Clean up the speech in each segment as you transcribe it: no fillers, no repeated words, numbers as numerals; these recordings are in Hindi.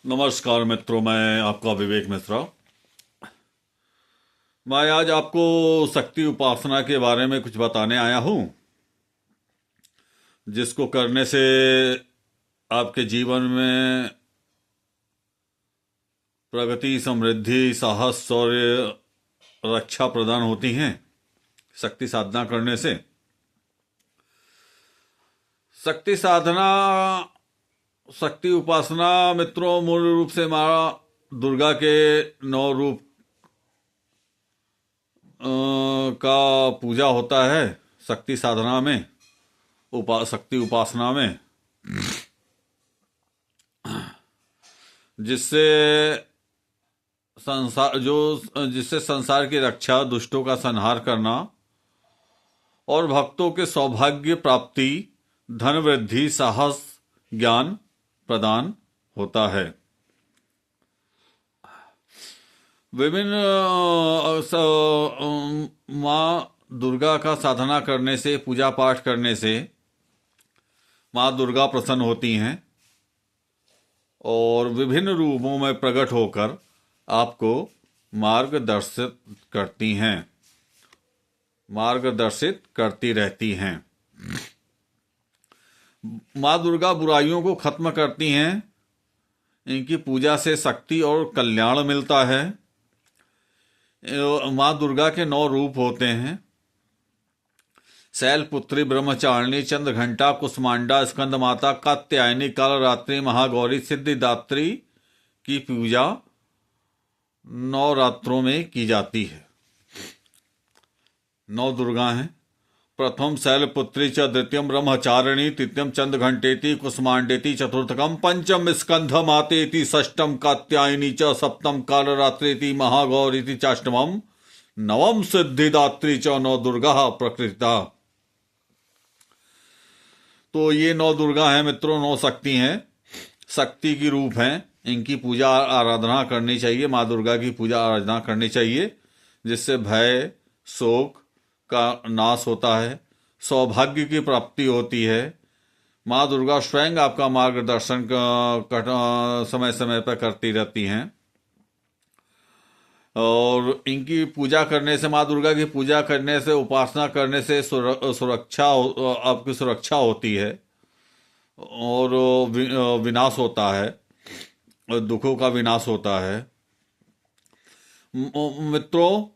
नमस्कार मित्रों, मैं आपका विवेक मिश्रा। मैं आज आपको शक्ति उपासना के बारे में कुछ बताने आया हूँ, जिसको करने से आपके जीवन में प्रगति, समृद्धि, साहस, शौर्य, रक्षा प्रदान होती हैं। शक्ति साधना करने से शक्ति साधना, शक्ति उपासना मित्रों, मूल रूप से माँ दुर्गा के 9 रूप का पूजा होता है शक्ति साधना में, शक्ति उपासना में, जिससे जिससे संसार की रक्षा, दुष्टों का संहार करना और भक्तों के सौभाग्य प्राप्ति, धन वृद्धि, साहस, ज्ञान प्रदान होता है। विभिन्न माँ दुर्गा का साधना करने से, पूजा पाठ करने से माँ दुर्गा प्रसन्न होती हैं और विभिन्न रूपों में प्रकट होकर आपको मार्गदर्शित करती हैं, मार्गदर्शित करती रहती हैं। माँ दुर्गा बुराइयों को खत्म करती हैं। इनकी पूजा से शक्ति और कल्याण मिलता है। माँ दुर्गा के 9 रूप होते हैं: शैलपुत्री, ब्रह्मचारिणी, चंद्रघंटा, कुसमांडा, स्कंद माता, कात्यायनी, कालरात्रि, महागौरी, सिद्धिदात्री की पूजा नवरात्रों में की जाती है। 9 दुर्गा हैं। प्रथम शैलपुत्री च, द्वितीयम ब्रह्मचारिणी, तृतीयम चंद्रघंटेति, कुसमांडेति, चतुर्थकम पंचम स्कंध मातेति, षष्टम कात्यायनी च, सप्तम कालरात्रेति, महागौरीति, चाष्टमम नवम सिद्धिदात्री च। 9 दुर्गा प्रकृता। तो ये 9 दुर्गा हैं मित्रों, 9 शक्ति हैं, शक्ति की रूप हैं। इनकी पूजा आराधना करनी चाहिए। माँ दुर्गा की पूजा आराधना करनी चाहिए, जिससे भय, शोक का नाश होता है, सौभाग्य की प्राप्ति होती है। माँ दुर्गा स्वयं आपका मार्गदर्शन समय समय पर करती रहती हैं और इनकी पूजा करने से, माँ दुर्गा की पूजा करने से, उपासना करने से सुरक्षा, आपकी सुरक्षा होती है और विनाश होता है, दुखों का विनाश होता है। मित्रों,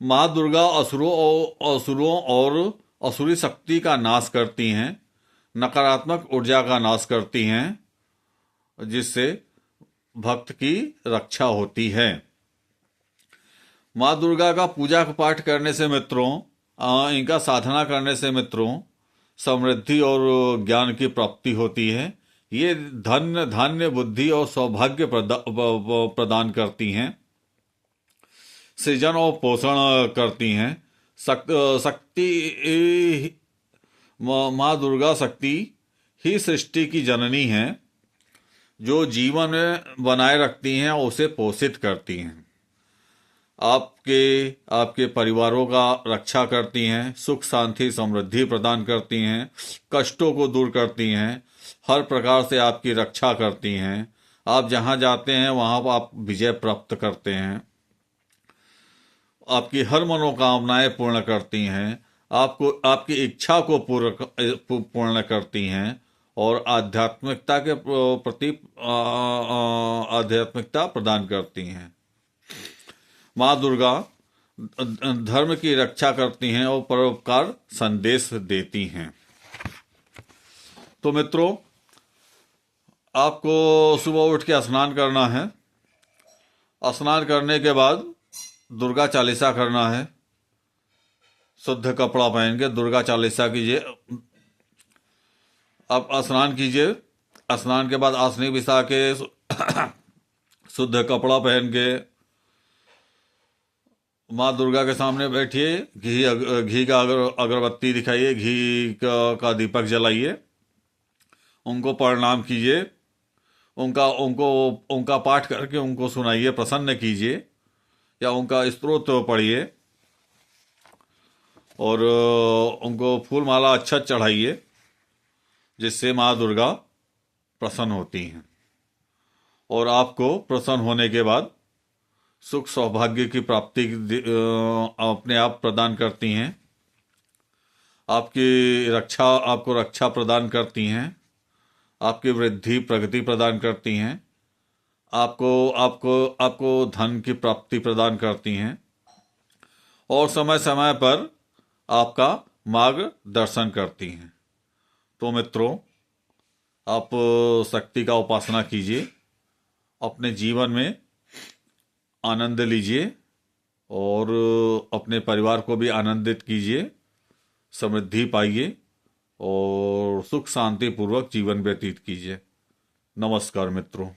माँ दुर्गा असुरों और असुरी शक्ति का नाश करती हैं, नकारात्मक ऊर्जा का नाश करती हैं, जिससे भक्त की रक्षा होती है। माँ दुर्गा का पूजा पाठ करने से मित्रों, इनका साधना करने से मित्रों, समृद्धि और ज्ञान की प्राप्ति होती है। ये धन, धान्य, बुद्धि और सौभाग्य प्रदान करती हैं, सृजन और पोषण करती हैं। शक्ति, माँ दुर्गा शक्ति ही सृष्टि की जननी हैं, जो जीवन बनाए रखती हैं और उसे पोषित करती हैं। आपके परिवारों का रक्षा करती हैं, सुख शांति समृद्धि प्रदान करती हैं, कष्टों को दूर करती हैं, हर प्रकार से आपकी रक्षा करती हैं। आप जहाँ जाते हैं वहाँ आप विजय प्राप्त करते हैं, आपकी हर मनोकामनाएं पूर्ण करती हैं, आपको आपकी इच्छा को पूर्ण करती हैं और आध्यात्मिकता के प्रति आध्यात्मिकता प्रदान करती हैं। माँ दुर्गा धर्म की रक्षा करती हैं और परोपकार संदेश देती हैं। तो मित्रों, आपको सुबह उठ के स्नान करना है। स्नान करने के बाद दुर्गा चालीसा करना है। शुद्ध कपड़ा पहन के दुर्गा चालीसा कीजिए। अब स्नान कीजिए। स्नान के बाद आसनी बिछा के शुद्ध कपड़ा पहन के माँ दुर्गा के सामने बैठिए। घी का अगरबत्ती दिखाइए, घी का दीपक जलाइए, उनको प्रणाम कीजिए, उनका पाठ करके उनको सुनाइए, प्रसन्न कीजिए या उनका स्तोत्र पढ़िए और उनको फूल माला अच्छा चढ़ाइए, जिससे माँ दुर्गा प्रसन्न होती हैं। और आपको प्रसन्न होने के बाद सुख सौभाग्य की प्राप्ति अपने आप प्रदान करती हैं। आपको रक्षा प्रदान करती हैं, आपकी वृद्धि प्रगति प्रदान करती हैं, आपको आपको आपको धन की प्राप्ति प्रदान करती हैं और समय समय पर आपका मार्गदर्शन करती हैं। तो मित्रों, आप शक्ति का उपासना कीजिए, अपने जीवन में आनंद लीजिए और अपने परिवार को भी आनंदित कीजिए, समृद्धि पाइए और सुख शांति पूर्वक जीवन व्यतीत कीजिए। नमस्कार मित्रों।